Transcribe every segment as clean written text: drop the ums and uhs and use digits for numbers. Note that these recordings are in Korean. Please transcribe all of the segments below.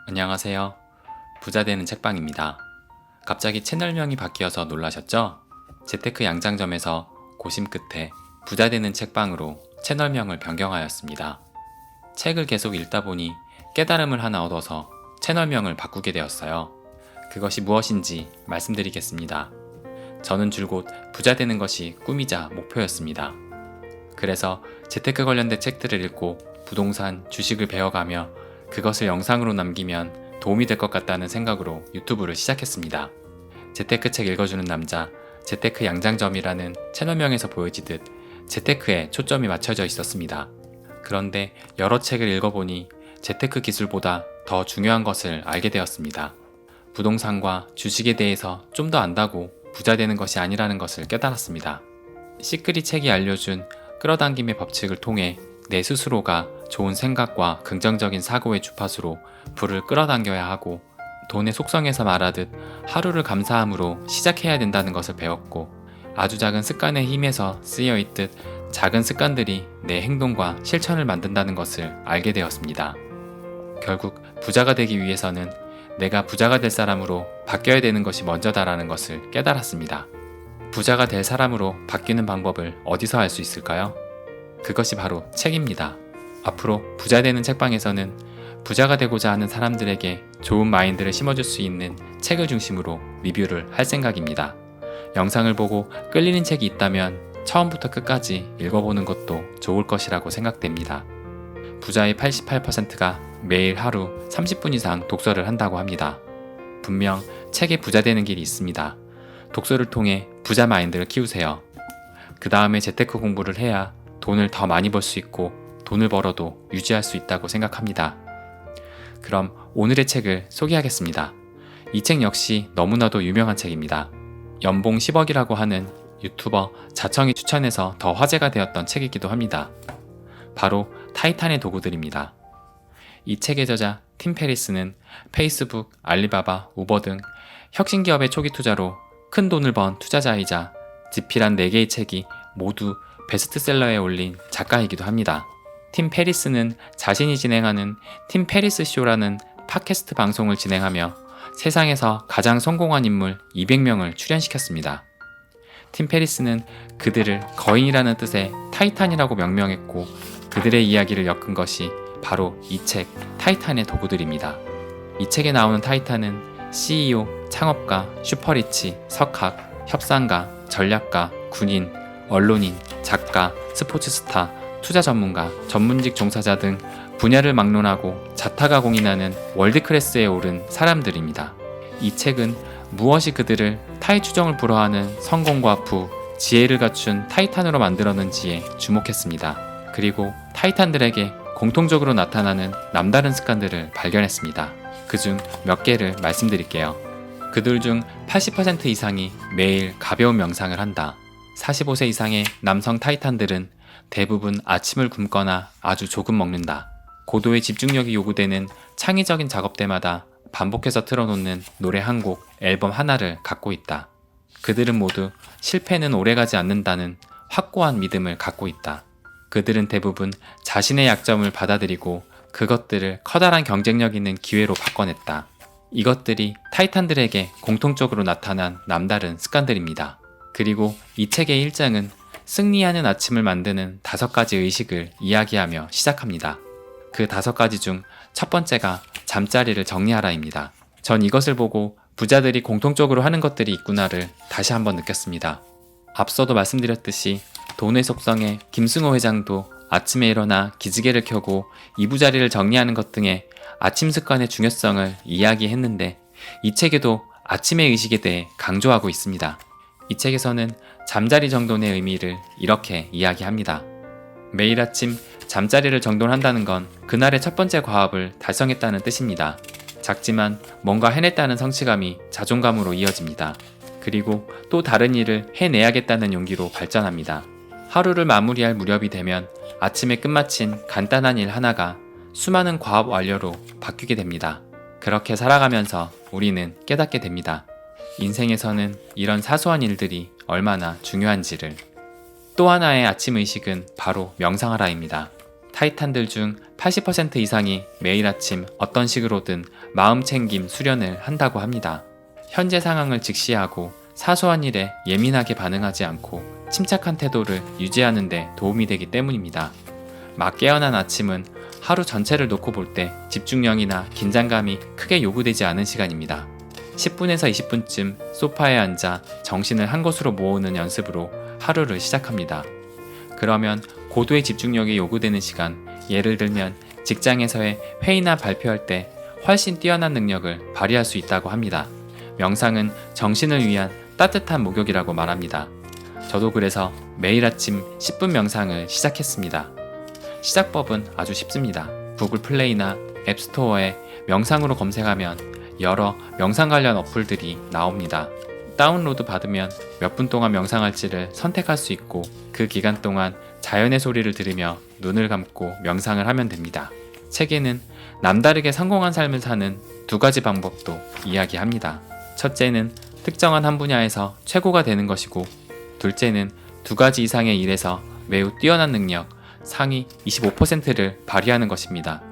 안녕하세요. 부자되는 책방입니다. 갑자기 채널명이 바뀌어서 놀라셨죠? 재테크 양장점에서 고심 끝에 부자되는 책방으로 채널명을 변경하였습니다. 책을 계속 읽다 보니 깨달음을 하나 얻어서 채널명을 바꾸게 되었어요. 그것이 무엇인지 말씀드리겠습니다. 저는 줄곧 부자되는 것이 꿈이자 목표였습니다. 그래서 재테크 관련된 책들을 읽고 부동산, 주식을 배워가며 그것을 영상으로 남기면 도움이 될 것 같다는 생각으로 유튜브를 시작했습니다. 재테크 책 읽어주는 남자, 재테크 양장점이라는 채널명에서 보여지듯 재테크에 초점이 맞춰져 있었습니다. 그런데 여러 책을 읽어보니 재테크 기술보다 더 중요한 것을 알게 되었습니다. 부동산과 주식에 대해서 좀 더 안다고 부자 되는 것이 아니라는 것을 깨달았습니다. 시크릿 책이 알려준 끌어당김의 법칙을 통해 내 스스로가 좋은 생각과 긍정적인 사고의 주파수로 불을 끌어당겨야 하고 돈의 속성에서 말하듯 하루를 감사함으로 시작해야 된다는 것을 배웠고 아주 작은 습관의 힘에서 쓰여있듯 작은 습관들이 내 행동과 실천을 만든다는 것을 알게 되었습니다. 결국 부자가 되기 위해서는 내가 부자가 될 사람으로 바뀌어야 되는 것이 먼저다라는 것을 깨달았습니다. 부자가 될 사람으로 바뀌는 방법을 어디서 알 수 있을까요? 그것이 바로 책입니다. 앞으로 부자 되는 책방에서는 부자가 되고자 하는 사람들에게 좋은 마인드를 심어줄 수 있는 책을 중심으로 리뷰를 할 생각입니다. 영상을 보고 끌리는 책이 있다면 처음부터 끝까지 읽어보는 것도 좋을 것이라고 생각됩니다. 부자의 88%가 매일 하루 30분 이상 독서를 한다고 합니다. 분명 책에 부자 되는 길이 있습니다. 독서를 통해 부자 마인드를 키우세요. 그 다음에 재테크 공부를 해야 돈을 더 많이 벌 수 있고 돈을 벌어도 유지할 수 있다고 생각합니다. 그럼 오늘의 책을 소개하겠습니다. 이 책 역시 너무나도 유명한 책입니다. 연봉 10억이라고 하는 유튜버 자청이 추천해서 더 화제가 되었던 책이기도 합니다. 바로 타이탄의 도구들입니다. 이 책의 저자 팀 페리스는 페이스북, 알리바바, 우버 등 혁신기업의 초기 투자로 큰 돈을 번 투자자이자 집필한 4개의 책이 모두 베스트셀러에 올린 작가이기도 합니다. 팀 페리스는 자신이 진행하는 팀 페리스 쇼라는 팟캐스트 방송을 진행하며 세상에서 가장 성공한 인물 200명을 출연시켰습니다. 팀 페리스는 그들을 거인이라는 뜻의 타이탄이라고 명명했고 그들의 이야기를 엮은 것이 바로 이 책 타이탄의 도구들입니다. 이 책에 나오는 타이탄은 CEO, 창업가, 슈퍼리치, 석학, 협상가, 전략가, 군인, 언론인, 작가, 스포츠스타, 투자 전문가, 전문직 종사자 등 분야를 막론하고 자타가 공인하는 월드클래스에 오른 사람들입니다. 이 책은 무엇이 그들을 타의 추정을 불허하는 성공과 부, 지혜를 갖춘 타이탄으로 만들었는지에 주목했습니다. 그리고 타이탄들에게 공통적으로 나타나는 남다른 습관들을 발견했습니다. 그중 몇 개를 말씀드릴게요. 그들 중 80% 이상이 매일 가벼운 명상을 한다. 45세 이상의 남성 타이탄들은 대부분 아침을 굶거나 아주 조금 먹는다. 고도의 집중력이 요구되는 창의적인 작업 때마다 반복해서 틀어놓는 노래 한 곡, 앨범 하나를 갖고 있다. 그들은 모두 실패는 오래가지 않는다는 확고한 믿음을 갖고 있다. 그들은 대부분 자신의 약점을 받아들이고 그것들을 커다란 경쟁력 있는 기회로 바꿔냈다. 이것들이 타이탄들에게 공통적으로 나타난 남다른 습관들입니다. 그리고 이 책의 1장은 승리하는 아침을 만드는 5가지 의식을 이야기하며 시작합니다. 그 5가지 중 첫 번째가 잠자리를 정리하라입니다. 전 이것을 보고 부자들이 공통적으로 하는 것들이 있구나를 다시 한번 느꼈습니다. 앞서도 말씀드렸듯이 돈의 속성에 김승호 회장도 아침에 일어나 기지개를 켜고 이부자리를 정리하는 것 등의 아침 습관의 중요성을 이야기했는데 이 책에도 아침의 의식에 대해 강조하고 있습니다. 이 책에서는 잠자리 정돈의 의미를 이렇게 이야기합니다. 매일 아침 잠자리를 정돈한다는 건 그날의 첫 번째 과업을 달성했다는 뜻입니다. 작지만 뭔가 해냈다는 성취감이 자존감으로 이어집니다. 그리고 또 다른 일을 해내야겠다는 용기로 발전합니다. 하루를 마무리할 무렵이 되면 아침에 끝마친 간단한 일 하나가 수많은 과업 완료로 바뀌게 됩니다. 그렇게 살아가면서 우리는 깨닫게 됩니다. 인생에서는 이런 사소한 일들이 얼마나 중요한지를. 또 하나의 아침 의식은 바로 명상하라입니다. 타이탄들 중 80% 이상이 매일 아침 어떤 식으로든 마음챙김 수련을 한다고 합니다. 현재 상황을 직시하고 사소한 일에 예민하게 반응하지 않고 침착한 태도를 유지하는 데 도움이 되기 때문입니다. 막 깨어난 아침은 하루 전체를 놓고 볼 때 집중력이나 긴장감이 크게 요구되지 않은 시간입니다. 10분에서 20분쯤 소파에 앉아 정신을 한 곳으로 모으는 연습으로 하루를 시작합니다. 그러면 고도의 집중력이 요구되는 시간, 예를 들면 직장에서의 회의나 발표할 때 훨씬 뛰어난 능력을 발휘할 수 있다고 합니다. 명상은 정신을 위한 따뜻한 목욕이라고 말합니다. 저도 그래서 매일 아침 10분 명상을 시작했습니다. 시작법은 아주 쉽습니다. 구글 플레이나 앱스토어에 명상으로 검색하면 여러 명상 관련 어플들이 나옵니다. 다운로드 받으면 몇 분 동안 명상할지를 선택할 수 있고 그 기간 동안 자연의 소리를 들으며 눈을 감고 명상을 하면 됩니다. 책에는 남다르게 성공한 삶을 사는 두 가지 방법도 이야기합니다. 첫째는 특정한 한 분야에서 최고가 되는 것이고, 둘째는 두 가지 이상의 일에서 매우 뛰어난 능력, 상위 25%를 발휘하는 것입니다.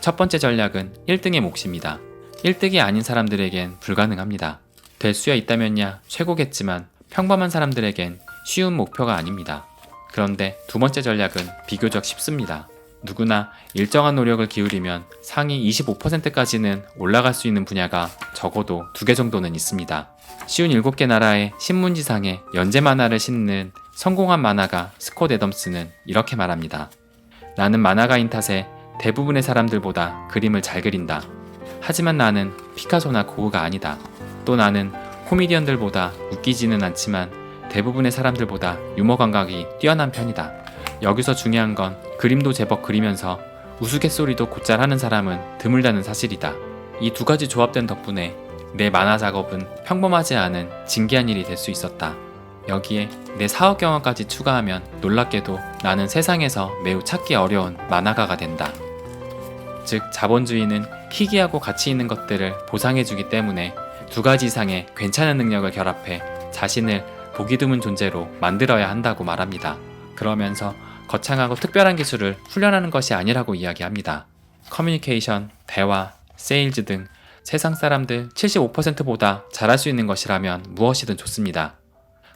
첫 번째 전략은 1등의 몫입니다. 1등이 아닌 사람들에겐 불가능합니다. 될 수야 있다면야 최고겠지만 평범한 사람들에겐 쉬운 목표가 아닙니다. 그런데 두 번째 전략은 비교적 쉽습니다. 누구나 일정한 노력을 기울이면 상위 25%까지는 올라갈 수 있는 분야가 적어도 2개 정도는 있습니다. 쉬운 7개 나라의 신문지상에 연재 만화를 싣는 성공한 만화가 스콧 애덤스는 이렇게 말합니다. 나는 만화가인 탓에 대부분의 사람들보다 그림을 잘 그린다. 하지만 나는 피카소나 고흐가 아니다. 또 나는 코미디언들보다 웃기지는 않지만 대부분의 사람들보다 유머 감각이 뛰어난 편이다. 여기서 중요한 건 그림도 제법 그리면서 우스갯소리도 곧잘 하는 사람은 드물다는 사실이다. 이 두 가지 조합된 덕분에 내 만화 작업은 평범하지 않은 진기한 일이 될 수 있었다. 여기에 내 사업 경험까지 추가하면 놀랍게도 나는 세상에서 매우 찾기 어려운 만화가가 된다. 즉, 자본주의는 희귀하고 가치 있는 것들을 보상해주기 때문에 두 가지 이상의 괜찮은 능력을 결합해 자신을 보기 드문 존재로 만들어야 한다고 말합니다. 그러면서 거창하고 특별한 기술을 훈련하는 것이 아니라고 이야기합니다. 커뮤니케이션, 대화, 세일즈 등 세상 사람들 75%보다 잘할 수 있는 것이라면 무엇이든 좋습니다.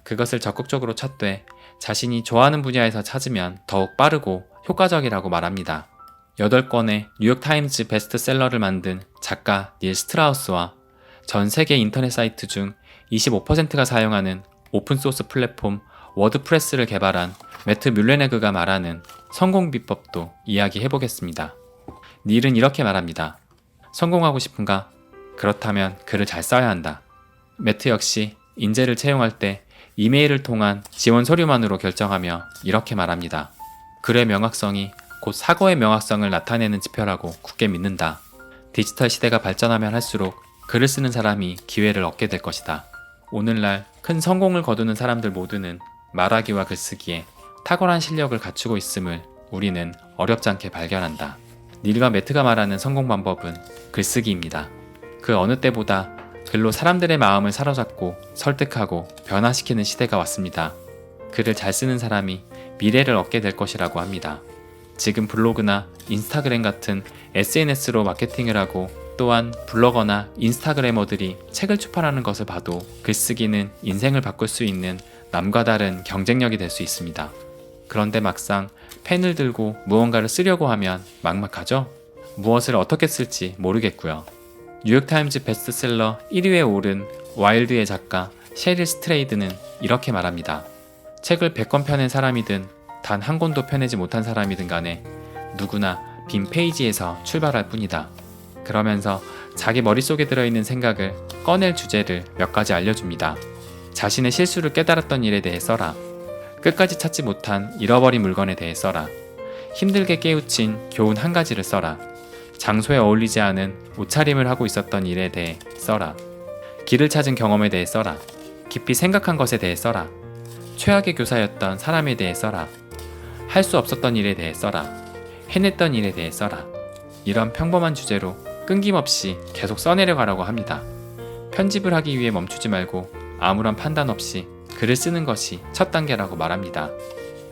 그것을 적극적으로 찾되 자신이 좋아하는 분야에서 찾으면 더욱 빠르고 효과적이라고 말합니다. 8권의 뉴욕타임즈 베스트셀러를 만든 작가 닐 스트라우스와 전 세계 인터넷 사이트 중 25%가 사용하는 오픈소스 플랫폼 워드프레스를 개발한 매트 뮬레네그가 말하는 성공 비법도 이야기해보겠습니다. 닐은 이렇게 말합니다. 성공하고 싶은가? 그렇다면 글을 잘 써야 한다. 매트 역시 인재를 채용할 때 이메일을 통한 지원 서류만으로 결정하며 이렇게 말합니다. 글의 명확성이 곧 사고의 명확성을 나타내는 지표라고 굳게 믿는다. 디지털 시대가 발전하면 할수록 글을 쓰는 사람이 기회를 얻게 될 것이다. 오늘날 큰 성공을 거두는 사람들 모두는 말하기와 글쓰기에 탁월한 실력을 갖추고 있음을 우리는 어렵지 않게 발견한다. 닐과 매트가 말하는 성공 방법은 글쓰기입니다. 그 어느 때보다 글로 사람들의 마음을 사로잡고 설득하고 변화시키는 시대가 왔습니다. 글을 잘 쓰는 사람이 미래를 얻게 될 것이라고 합니다. 지금 블로그나 인스타그램 같은 SNS로 마케팅을 하고 또한 블로거나 인스타그래머들이 책을 출판하는 것을 봐도 글쓰기는 인생을 바꿀 수 있는 남과 다른 경쟁력이 될 수 있습니다. 그런데 막상 펜을 들고 무언가를 쓰려고 하면 막막하죠? 무엇을 어떻게 쓸지 모르겠고요. 뉴욕타임즈 베스트셀러 1위에 오른 와일드의 작가 셰릴 스트레이드는 이렇게 말합니다. 책을 100권 펴낸 사람이든 단 한 권도 펴내지 못한 사람이든 간에 누구나 빈 페이지에서 출발할 뿐이다. 그러면서 자기 머릿속에 들어있는 생각을 꺼낼 주제를 몇 가지 알려줍니다. 자신의 실수를 깨달았던 일에 대해 써라. 끝까지 찾지 못한 잃어버린 물건에 대해 써라. 힘들게 깨우친 교훈 한 가지를 써라. 장소에 어울리지 않은 옷차림을 하고 있었던 일에 대해 써라. 길을 찾은 경험에 대해 써라. 깊이 생각한 것에 대해 써라. 최악의 교사였던 사람에 대해 써라. 할 수 없었던 일에 대해 써라. 해냈던 일에 대해 써라. 이런 평범한 주제로 끊김없이 계속 써내려가라고 합니다. 편집을 하기 위해 멈추지 말고 아무런 판단 없이 글을 쓰는 것이 첫 단계라고 말합니다.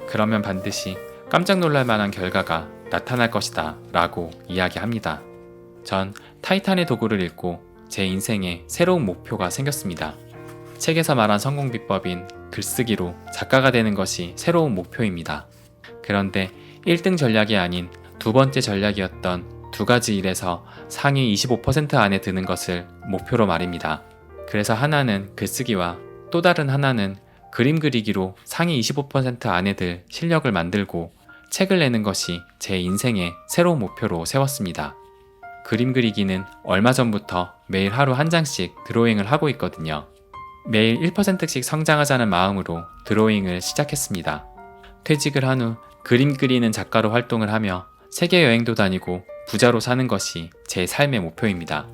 그러면 반드시 깜짝 놀랄 만한 결과가 나타날 것이다 라고 이야기합니다. 전 타이탄의 도구를 읽고 제 인생에 새로운 목표가 생겼습니다. 책에서 말한 성공 비법인 글쓰기로 작가가 되는 것이 새로운 목표입니다. 그런데 1등 전략이 아닌 두 번째 전략이었던 두 가지 일에서 상위 25% 안에 드는 것을 목표로 말입니다. 그래서 하나는 글쓰기와 또 다른 하나는 그림 그리기로 상위 25% 안에 들 실력을 만들고 책을 내는 것이 제 인생의 새로운 목표로 세웠습니다. 그림 그리기는 얼마 전부터 매일 하루 한 장씩 드로잉을 하고 있거든요. 매일 1%씩 성장하자는 마음으로 드로잉을 시작했습니다. 퇴직을 한 후 그림 그리는 작가로 활동을 하며 세계 여행도 다니고 부자로 사는 것이 제 삶의 목표입니다.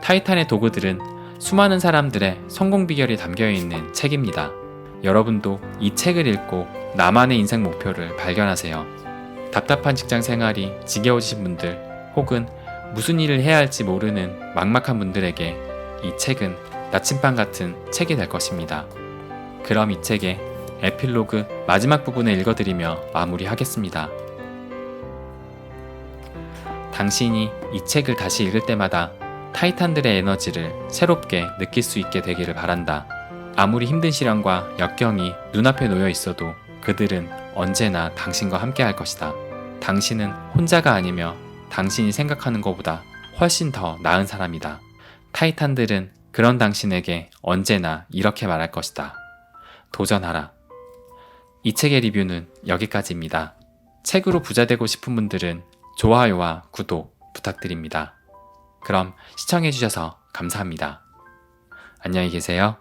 타이탄의 도구들은 수많은 사람들의 성공 비결이 담겨있는 책입니다. 여러분도 이 책을 읽고 나만의 인생 목표를 발견하세요. 답답한 직장 생활이 지겨우신 분들 혹은 무슨 일을 해야 할지 모르는 막막한 분들에게 이 책은 나침반 같은 책이 될 것입니다. 그럼 이 책의 에필로그 마지막 부분을 읽어드리며 마무리하겠습니다. 당신이 이 책을 다시 읽을 때마다 타이탄들의 에너지를 새롭게 느낄 수 있게 되기를 바란다. 아무리 힘든 시련과 역경이 눈앞에 놓여 있어도 그들은 언제나 당신과 함께 할 것이다. 당신은 혼자가 아니며 당신이 생각하는 것보다 훨씬 더 나은 사람이다. 타이탄들은 그런 당신에게 언제나 이렇게 말할 것이다. 도전하라. 이 책의 리뷰는 여기까지입니다. 책으로 부자 되고 싶은 분들은 좋아요와 구독 부탁드립니다. 그럼 시청해주셔서 감사합니다. 안녕히 계세요.